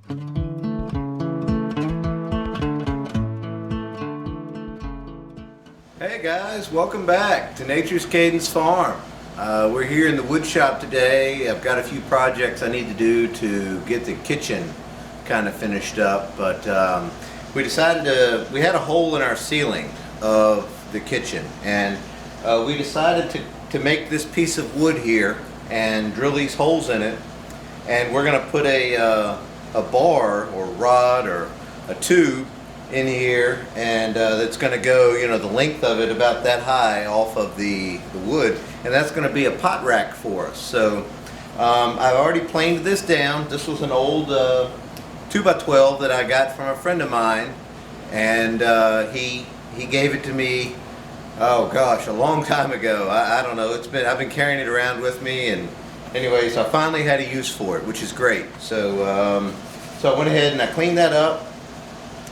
Hey guys, welcome back to Nature's Cadence Farm. We're here in the wood shop today. I've got a few projects I need to do to get the kitchen kind of finished up, but we had a hole in our ceiling of the kitchen, and we decided to make this piece of wood here and drill these holes in it, and we're going to put a bar or rod or a tube in here, and that's going to go, you know, the length of it about that high off of the wood, and that's going to be a pot rack for us. So I've already planed this down. This was an old 2x12 that I got from a friend of mine, and he gave it to me, oh gosh, a long time ago. I don't know, I've been carrying it around with me, and anyways, I finally had a use for it, which is great. So so I went ahead and I cleaned that up,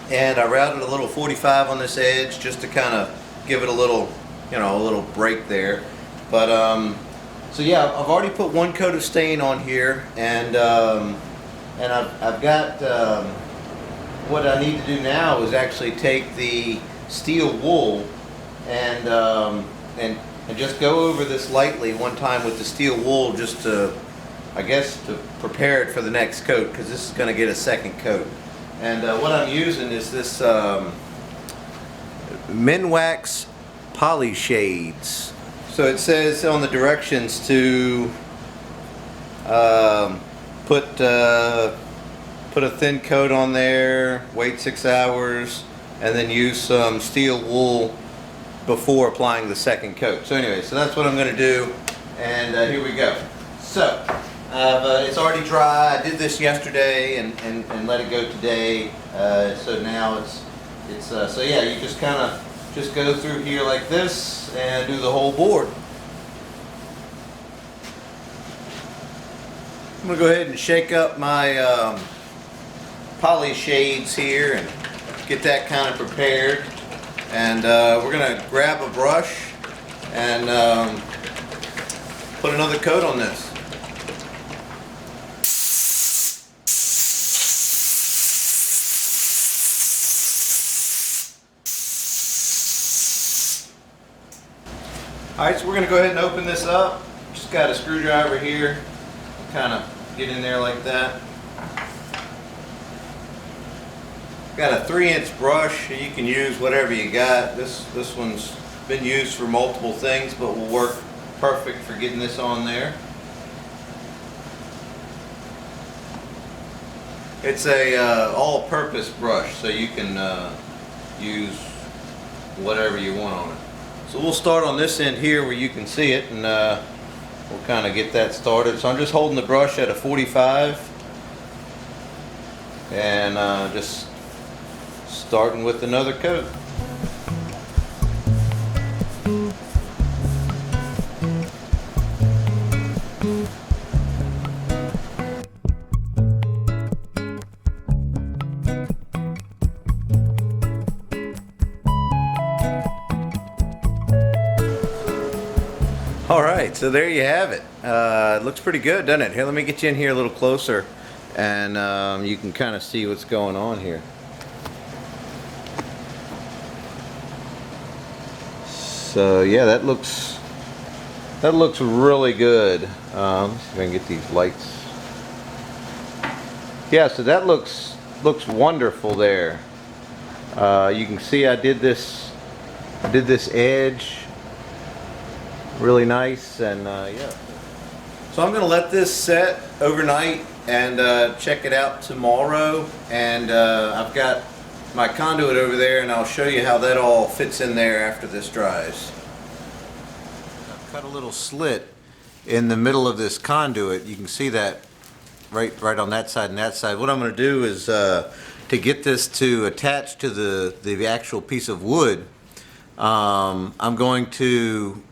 and I routed a little 45 on this edge just to kind of give it a little, you know, a little break there. But so yeah, I've already put one coat of stain on here, and I've got what I need to do now is actually take the steel wool and just go over this lightly one time with the steel wool, just to, I guess, to prepare it for the next coat, because this is going to get a second coat. And what I'm using is this Minwax Poly Shades. So it says on the directions to put a thin coat on there, wait 6 hours, and then use some steel wool before applying the second coat. So anyway, so that's what I'm going to do, and here we go. So it's already dry. I did this yesterday and let it go today. So now it's so yeah, you just kind of just go through here like this and do the whole board. I'm gonna go ahead and shake up my poly shades here and get that kind of prepared. And we're gonna grab a brush and put another coat on this. Alright, so we're going to go ahead and open this up. Just got a screwdriver here. Kind of get in there like that. Got a 3-inch brush. You can use whatever you got. This one's been used for multiple things, but will work perfect for getting this on there. It's a all-purpose brush, so you can use whatever you want on it. So we'll start on this end here where you can see it, and we'll kind of get that started. So I'm just holding the brush at a 45 and just starting with another coat. Alright, so there you have it. It looks pretty good, doesn't it? Here, let me get you in here a little closer, and you can kind of see what's going on here. So yeah, that looks really good. Let's see if I can get these lights. Yeah, so that looks wonderful there. You can see I did this edge really nice, and yeah. So I'm going to let this set overnight and check it out tomorrow, and I've got my conduit over there, and I'll show you how that all fits in there after this dries. I've cut a little slit in the middle of this conduit. You can see that right on that side and that side. What I'm going to do is to get this to attach to the actual piece of wood, I'm going to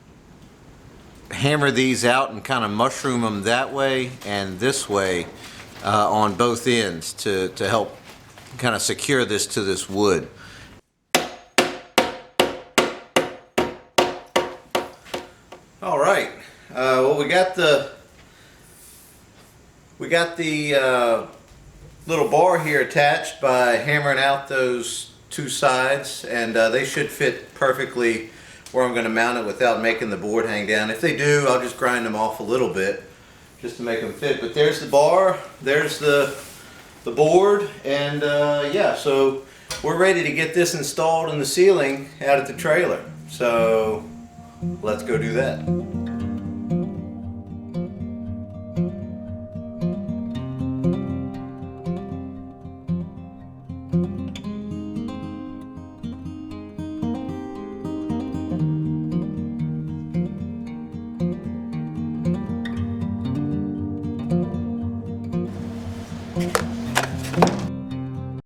hammer these out and kind of mushroom them that way and this way on both ends to help kind of secure this to this wood. All right, well, we got the little bar here attached by hammering out those two sides, and they should fit perfectly where I'm going to mount it without making the board hang down. If they do, I'll just grind them off a little bit just to make them fit. But there's the bar, there's the board, and yeah, so we're ready to get this installed in the ceiling out at the trailer. So let's go do that.